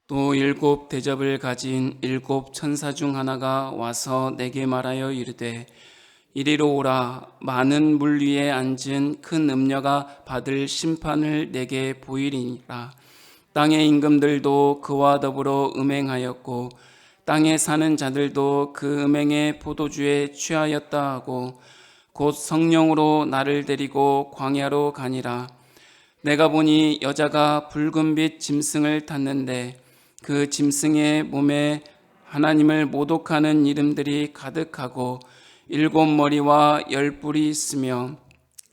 또 일곱 대접을 가진 일곱 천사 중 하나가 와서 내게 말하여 이르되 이리로 오라. 많은 물 위에 앉은 큰 음녀가 받을 심판을 내게 보이리니라. 땅의 임금들도 그와 더불어 음행하였고 땅에 사는 자들도 그 음행의 포도주에 취하였다 하고 곧 성령으로 나를 데리고 광야로 가니라. 내가 보니 여자가 붉은빛 짐승을 탔는데 그 짐승의 몸에 하나님을 모독하는 이름들이 가득하고 일곱 머리와 열 뿔이 있으며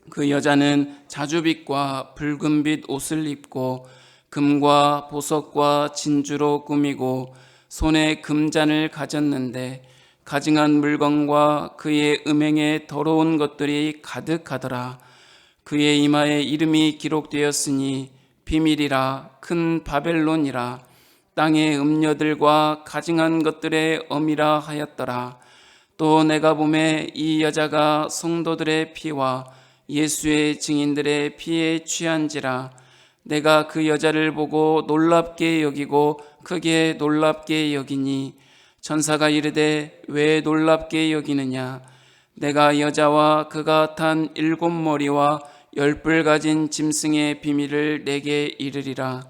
그 여자는 자주빛과 붉은빛 옷을 입고 금과 보석과 진주로 꾸미고 손에 금잔을 가졌는데 가증한 물건과 그의 음행에 더러운 것들이 가득하더라. 그의 이마에 이름이 기록되었으니 비밀이라 큰 바벨론이라 땅의 음녀들과 가증한 것들의 엄이라 하였더라. 또 내가 보매 이 여자가 성도들의 피와 예수의 증인들의 피에 취한지라. 내가 그 여자를 보고 놀랍게 여기고 크게 놀랍게 여기니 천사가 이르되 왜 놀랍게 여기느냐. 내가 여자와 그가 탄 일곱 머리와 열 뿔 가진 짐승의 비밀을 내게 이르리라.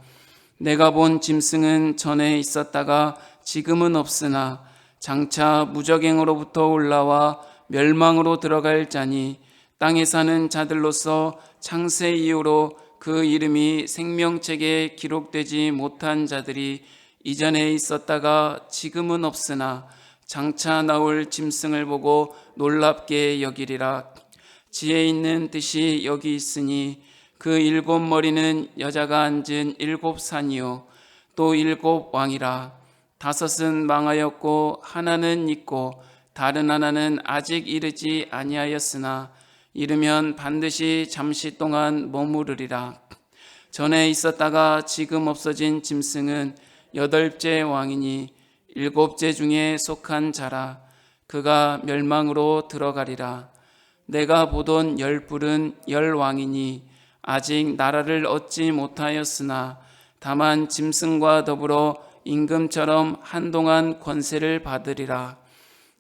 내가 본 짐승은 전에 있었다가 지금은 없으나 장차 무적행으로부터 올라와 멸망으로 들어갈 자니 땅에 사는 자들로서 창세 이후로 그 이름이 생명책에 기록되지 못한 자들이 이전에 있었다가 지금은 없으나 장차 나올 짐승을 보고 놀랍게 여기리라. 지혜 있는 뜻이 여기 있으니 그 일곱 머리는 여자가 앉은 일곱 산이요 또 일곱 왕이라. 다섯은 망하였고 하나는 있고 다른 하나는 아직 이르지 아니하였으나 이르면 반드시 잠시 동안 머무르리라. 전에 있었다가 지금 없어진 짐승은 여덟째 왕이니 일곱째 중에 속한 자라. 그가 멸망으로 들어가리라. 내가 보던 열 뿔은 열 왕이니 아직 나라를 얻지 못하였으나 다만 짐승과 더불어 임금처럼 한동안 권세를 받으리라.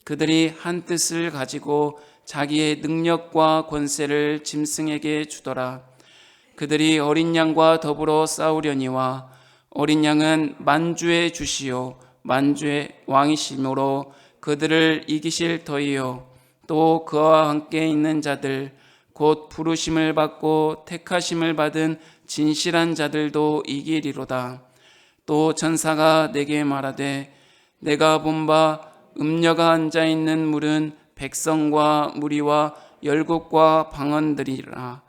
그들이 한 뜻을 가지고 자기의 능력과 권세를 짐승에게 주더라. 그들이 어린 양과 더불어 싸우려니와 어린 양은 만주의 주시요 만주의 왕이시므로 그들을 이기실 터이요 또 그와 함께 있는 자들 곧 부르심을 받고 택하심을 받은 진실한 자들도 이기리로다. 또 천사가 내게 말하되 내가 본 바 음녀가 앉아 있는 물은 백성과 무리와 열국과 방언들이라.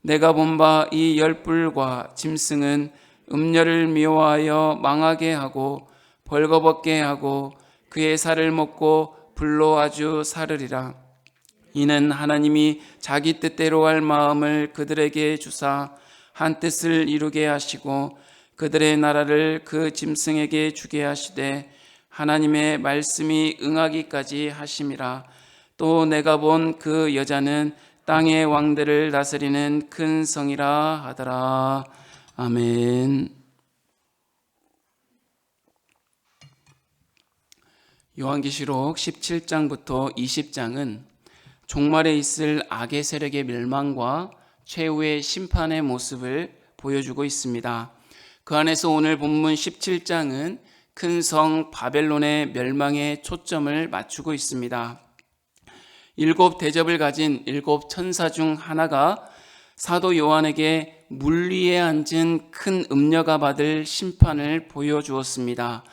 내가 본 바 이 열 뿔과 짐승은 음녀를 미워하여 망하게 하고 벌거벗게 하고 그의 살을 먹고 불로 아주 사르리라. 이는 하나님이 자기 뜻대로 할 마음을 그들에게 주사 한 뜻을 이루게 하시고 그들의 나라를 그 짐승에게 주게 하시되 하나님의 말씀이 응하기까지 하심이라. 또 내가 본 그 여자는 땅의 왕들을 다스리는 큰 성이라 하더라. 아멘. 요한계시록 17장부터 20장은 종말에 있을 악의 세력의 멸망과 최후의 심판의 모습을 보여주고 있습니다. 그 안에서 오늘 본문 17장은 큰 성 바벨론의 멸망에 초점을 맞추고 있습니다. 일곱 대접을 가진 일곱 천사 중 하나가 사도 요한에게 물 위에 앉은 큰 음녀가 받을 심판을 보여주었습니다.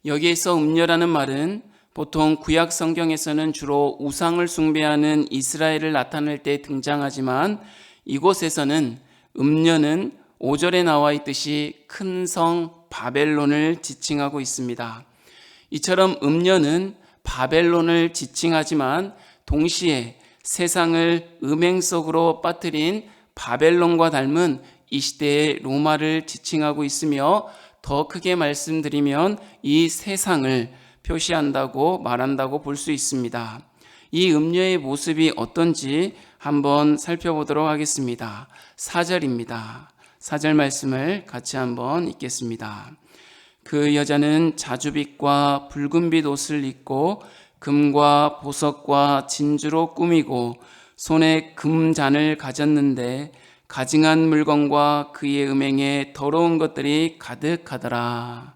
여기에서 음녀라는 말은 보통 구약 성경에서는 주로 우상을 숭배하는 이스라엘을 나타낼 때 등장하지만 이곳에서는 음녀는 5절에 나와 있듯이 큰 성 바벨론을 지칭하고 있습니다. 이처럼 음녀는 바벨론을 지칭하지만 동시에 세상을 음행 속으로 빠뜨린 바벨론과 닮은 이 시대의 로마를 지칭하고 있으며 더 크게 말씀드리면 이 세상을 표시한다고 말한다고 볼 수 있습니다. 이 음녀의 모습이 어떤지 한번 살펴보도록 하겠습니다. 4절입니다. 4절 말씀을 같이 한번 읽겠습니다. 그 여자는 자주빛과 붉은빛 옷을 입고 금과 보석과 진주로 꾸미고 손에 금잔을 가졌는데 가증한 물건과 그의 음행에 더러운 것들이 가득하더라.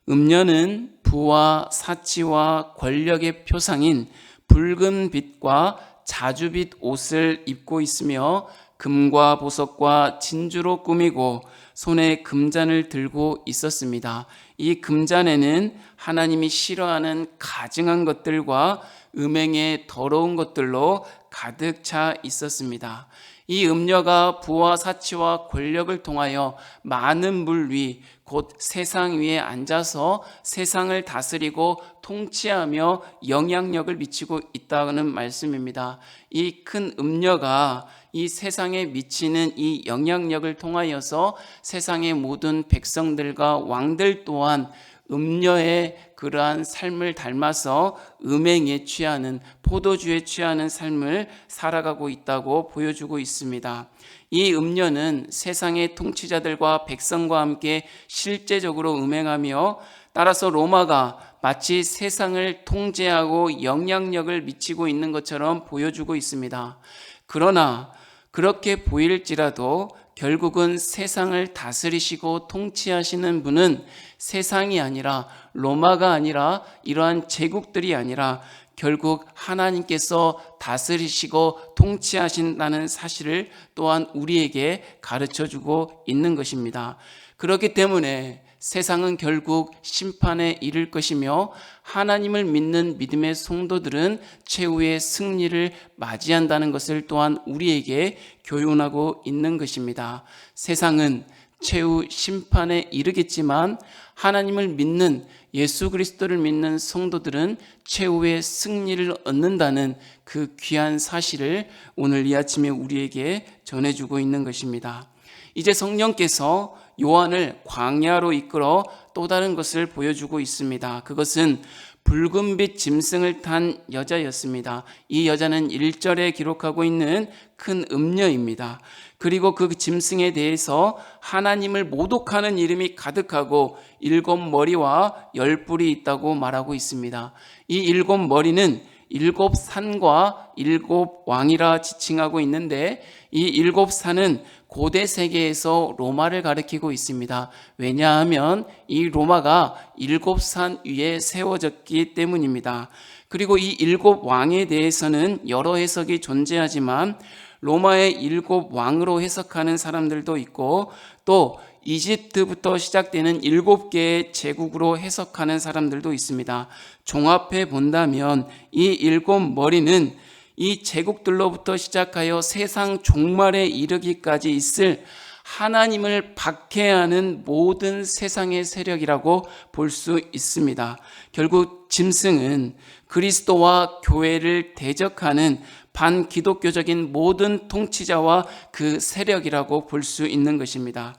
음녀는 부와 사치와 권력의 표상인 붉은 빛과 자주빛 옷을 입고 있으며 금과 보석과 진주로 꾸미고 손에 금잔을 들고 있었습니다. 이 금잔에는 하나님이 싫어하는 가증한 것들과 음행의 더러운 것들로 가득 차 있었습니다. 이 음녀가 부와 사치와 권력을 통하여 많은 물 위, 곧 세상 위에 앉아서 세상을 다스리고 통치하며 영향력을 미치고 있다는 말씀입니다. 이 큰 음녀가 이 세상에 미치는 이 영향력을 통하여서 세상의 모든 백성들과 왕들 또한 음녀의 그러한 삶을 닮아서 음행에 취하는, 포도주에 취하는 삶을 살아가고 있다고 보여주고 있습니다. 이 음녀는 세상의 통치자들과 백성과 함께 실제적으로 음행하며, 따라서 로마가 마치 세상을 통제하고 영향력을 미치고 있는 것처럼 보여주고 있습니다. 그러나 그렇게 보일지라도 결국은 세상을 다스리시고 통치하시는 분은 세상이 아니라, 로마가 아니라, 이러한 제국들이 아니라 결국 하나님께서 다스리시고 통치하신다는 사실을 또한 우리에게 가르쳐주고 있는 것입니다. 그렇기 때문에 세상은 결국 심판에 이를 것이며 하나님을 믿는 믿음의 성도들은 최후의 승리를 맞이한다는 것을 또한 우리에게 교훈하고 있는 것입니다. 세상은 최후 심판에 이르겠지만 하나님을 믿는, 예수 그리스도를 믿는 성도들은 최후의 승리를 얻는다는 그 귀한 사실을 오늘 이 아침에 우리에게 전해주고 있는 것입니다. 이제 성령께서 요한을 광야로 이끌어 또 다른 것을 보여주고 있습니다. 그것은 붉은빛 짐승을 탄 여자였습니다. 이 여자는 1절에 기록하고 있는 큰 음녀입니다. 그리고 그 짐승에 대해서 하나님을 모독하는 이름이 가득하고 7머리와 10뿔이 있다고 말하고 있습니다. 이 7머리는 7산과 7왕이라 지칭하고 있는데, 이 7산은 고대 세계에서 로마를 가리키고 있습니다. 왜냐하면 이 로마가 7산 위에 세워졌기 때문입니다. 그리고 이 7왕에 대해서는 여러 해석이 존재하지만 로마의 7왕으로 해석하는 사람들도 있고, 또 이집트부터 시작되는 7개의 제국으로 해석하는 사람들도 있습니다. 종합해 본다면 이 7머리는 이 제국들로부터 시작하여 세상 종말에 이르기까지 있을 하나님을 박해하는 모든 세상의 세력이라고 볼 수 있습니다. 결국 짐승은 그리스도와 교회를 대적하는 반기독교적인 모든 통치자와 그 세력이라고 볼 수 있는 것입니다.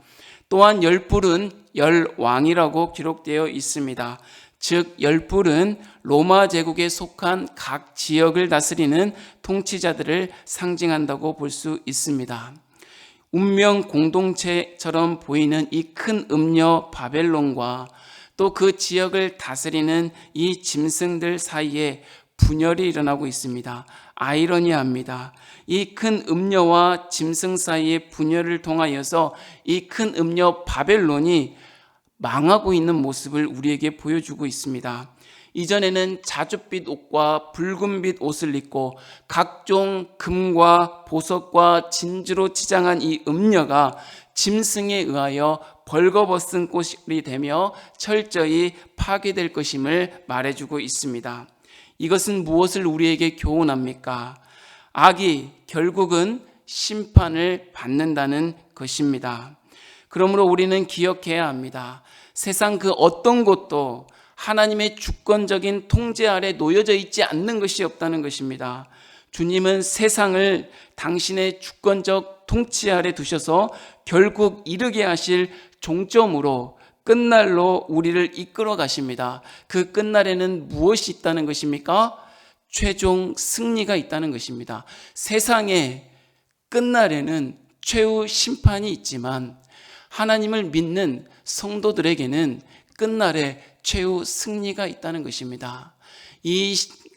또한 10뿔은 10왕이라고 기록되어 있습니다. 즉 10뿔은 로마 제국에 속한 각 지역을 다스리는 통치자들을 상징한다고 볼 수 있습니다. 운명 공동체처럼 보이는 이 큰 음녀 바벨론과 또 그 지역을 다스리는 이 짐승들 사이에 분열이 일어나고 있습니다. 아이러니합니다. 이 큰 음녀와 짐승 사이의 분열을 통하여서 이 큰 음녀 바벨론이 망하고 있는 모습을 우리에게 보여주고 있습니다. 이전에는 자줏빛 옷과 붉은빛 옷을 입고 각종 금과 보석과 진주로 치장한 이 음녀가 짐승에 의하여 벌거벗은 꼴이 되며 철저히 파괴될 것임을 말해주고 있습니다. 이것은 무엇을 우리에게 교훈합니까? 악이 결국은 심판을 받는다는 것입니다. 그러므로 우리는 기억해야 합니다. 세상 그 어떤 것도 하나님의 주권적인 통제 아래 놓여져 있지 않는 것이 없다는 것입니다. 주님은 세상을 당신의 주권적 통치 아래 두셔서 결국 이르게 하실 종점으로, 끝날로 우리를 이끌어 가십니다. 그 끝날에는 무엇이 있다는 것입니까? 최종 승리가 있다는 것입니다. 세상의 끝날에는 최후 심판이 있지만 하나님을 믿는 성도들에게는 끝날에 최후 승리가 있다는 것입니다. 이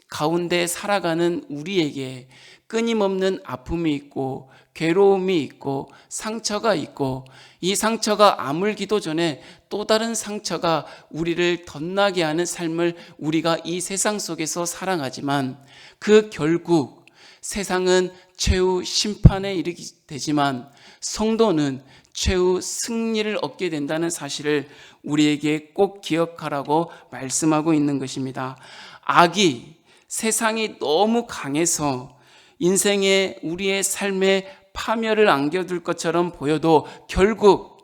가운데 살아가는 우리에게 끊임없는 아픔이 있고 괴로움이 있고 상처가 있고, 이 상처가 아물기도 전에 또 다른 상처가 우리를 덧나게 하는 삶을 우리가 이 세상 속에서 살아가지만, 그 결국 세상은 최후 심판에 이르게 되지만 성도는 최후 승리를 얻게 된다는 사실을 우리에게 꼭 기억하라고 말씀하고 있는 것입니다. 악이, 세상이 너무 강해서 인생에, 우리의 삶에 파멸을 안겨둘 것처럼 보여도 결국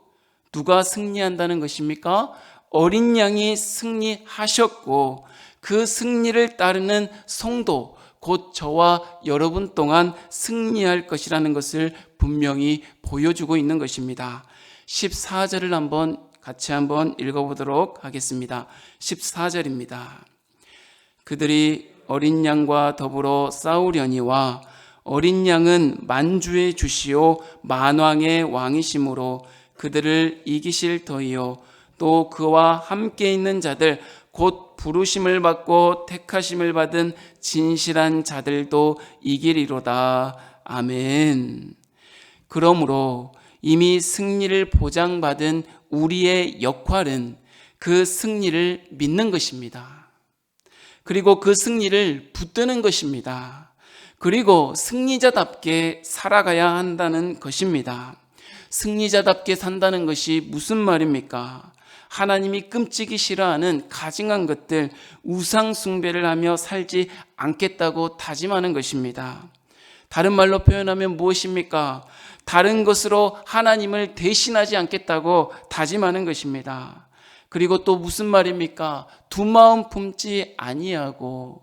누가 승리한다는 것입니까? 어린 양이 승리하셨고, 그 승리를 따르는 성도, 곧 저와 여러분 또한 승리할 것이라는 것을 분명히 보여주고 있는 것입니다. 14절을 같이 한번 읽어보도록 하겠습니다. 14절입니다. 그들이 어린 양과 더불어 싸우려니와 어린 양은 만주의 주시오 만왕의 왕이시므로 그들을 이기실 터이요 또 그와 함께 있는 자들 곧 부르심을 받고 택하심을 받은 진실한 자들도 이기리로다. 아멘. 그러므로 이미 승리를 보장받은 우리의 역할은 그 승리를 믿는 것입니다. 그리고 그 승리를 붙드는 것입니다. 그리고 승리자답게 살아가야 한다는 것입니다. 승리자답게 산다는 것이 무슨 말입니까? 하나님이 끔찍이 싫어하는 가증한 것들, 우상 숭배를 하며 살지 않겠다고 다짐하는 것입니다. 다른 말로 표현하면 무엇입니까? 다른 것으로 하나님을 대신하지 않겠다고 다짐하는 것입니다. 그리고 또 무슨 말입니까? 두 마음 품지 아니하고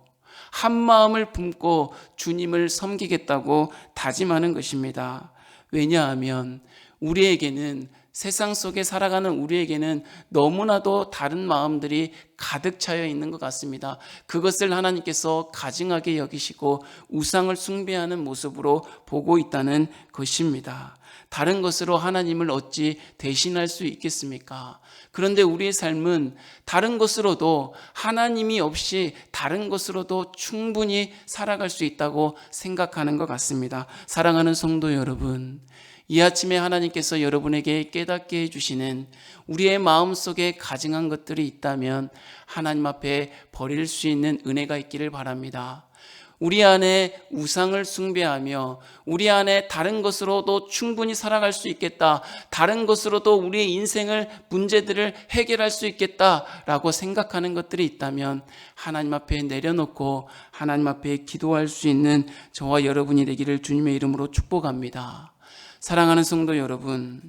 한 마음을 품고 주님을 섬기겠다고 다짐하는 것입니다. 왜냐하면 우리에게는, 세상 속에 살아가는 우리에게는 너무나도 다른 마음들이 가득 차여 있는 것 같습니다. 그것을 하나님께서 가증하게 여기시고 우상을 숭배하는 모습으로 보고 있다는 것입니다. 다른 것으로 하나님을 어찌 대신할 수 있겠습니까? 그런데 우리의 삶은 다른 것으로도, 하나님이 없이 다른 것으로도 충분히 살아갈 수 있다고 생각하는 것 같습니다. 사랑하는 성도 여러분, 이 아침에 하나님께서 여러분에게 깨닫게 해주시는 우리의 마음속에 가증한 것들이 있다면 하나님 앞에 버릴 수 있는 은혜가 있기를 바랍니다. 우리 안에 우상을 숭배하며 우리 안에 다른 것으로도 충분히 살아갈 수 있겠다, 다른 것으로도 우리의 인생을, 문제들을 해결할 수 있겠다라고 생각하는 것들이 있다면 하나님 앞에 내려놓고 하나님 앞에 기도할 수 있는 저와 여러분이 되기를 주님의 이름으로 축복합니다. 사랑하는 성도 여러분,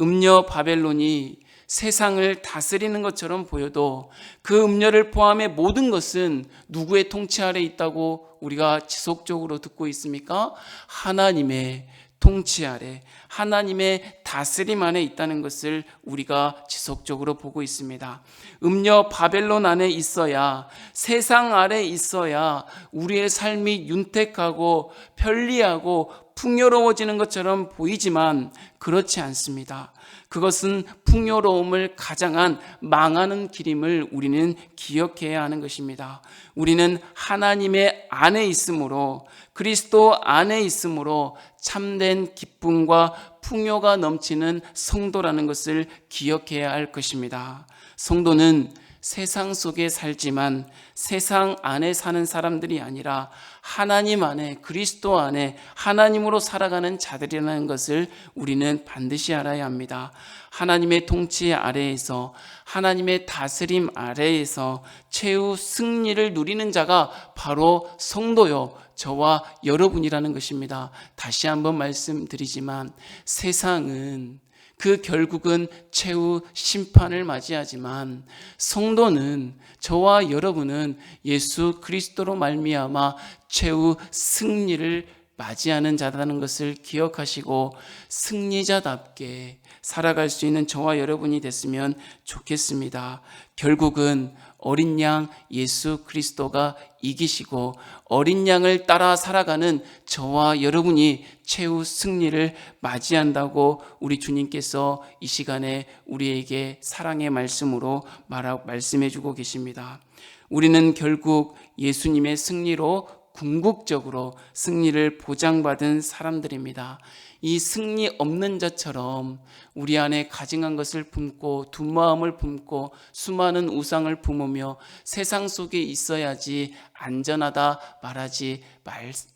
음녀 바벨론이 세상을 다스리는 것처럼 보여도 그 음녀를 포함해 모든 것은 누구의 통치 아래 있다고 우리가 지속적으로 듣고 있습니까? 하나님의 통치 아래, 하나님의 다스림 안에 있다는 것을 우리가 지속적으로 보고 있습니다. 음녀 바벨론 안에 있어야, 세상 아래 있어야 우리의 삶이 윤택하고 편리하고 풍요로워지는 것처럼 보이지만 그렇지 않습니다. 그것은 풍요로움을 가장한 망하는 길임을 우리는 기억해야 하는 것입니다. 우리는 하나님의 안에 있으므로, 그리스도 안에 있으므로 참된 기쁨과 풍요가 넘치는 성도라는 것을 기억해야 할 것입니다. 성도는 세상 속에 살지만 세상 안에 사는 사람들이 아니라 하나님 안에, 그리스도 안에 하나님으로 살아가는 자들이라는 것을 우리는 반드시 알아야 합니다. 하나님의 통치 아래에서, 하나님의 다스림 아래에서 최후 승리를 누리는 자가 바로 성도요, 저와 여러분이라는 것입니다. 다시 한번 말씀드리지만 세상은 그 결국은 최후 심판을 맞이하지만 성도는, 저와 여러분은 예수 그리스도로 말미암아 최후 승리를 맞이하는 자라는 것을 기억하시고 승리자답게 살아갈 수 있는 저와 여러분이 됐으면 좋겠습니다. 결국은 어린 양 예수 그리스도가 이기시고 어린 양을 따라 살아가는 저와 여러분이 최후 승리를 맞이한다고 우리 주님께서 이 시간에 우리에게 사랑의 말씀으로 말씀해 주고 계십니다. 우리는 결국 예수님의 승리로 궁극적으로 승리를 보장받은 사람들입니다. 이 승리 없는 자처럼 우리 안에 가증한 것을 품고 두 마음을 품고 수많은 우상을 품으며 세상 속에 있어야지 안전하다 말하지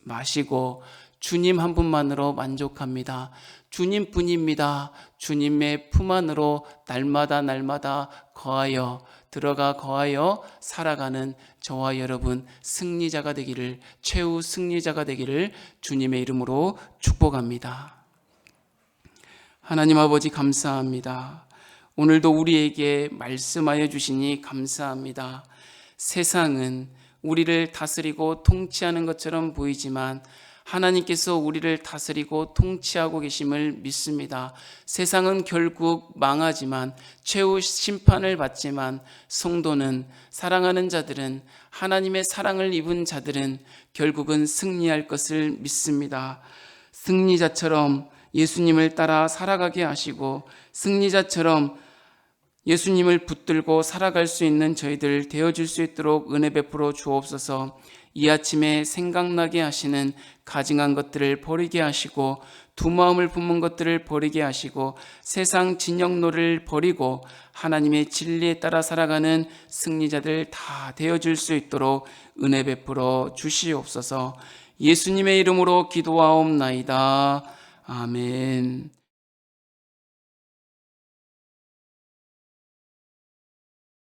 마시고 주님 한 분만으로 만족합니다. 주님뿐입니다. 주님의 품 안으로 날마다 들어가 거하여 살아가는 저와 여러분 승리자가 되기를, 최후 승리자가 되기를 주님의 이름으로 축복합니다. 하나님 아버지 감사합니다. 오늘도 우리에게 말씀하여 주시니 감사합니다. 세상은 우리를 다스리고 통치하는 것처럼 보이지만 하나님께서 우리를 다스리고 통치하고 계심을 믿습니다. 세상은 결국 망하지만 최후 심판을 받지만 성도는, 사랑하는 자들은, 하나님의 사랑을 입은 자들은 결국은 승리할 것을 믿습니다. 승리자처럼 예수님을 따라 살아가게 하시고 승리자처럼 예수님을 붙들고 살아갈 수 있는 저희들 되어줄 수 있도록 은혜 베풀어 주옵소서. 이 아침에 생각나게 하시는 가증한 것들을 버리게 하시고 두 마음을 품은 것들을 버리게 하시고 세상 진영노를 버리고 하나님의 진리에 따라 살아가는 승리자들 다 되어줄 수 있도록 은혜 베풀어 주시옵소서. 예수님의 이름으로 기도하옵나이다. 아멘.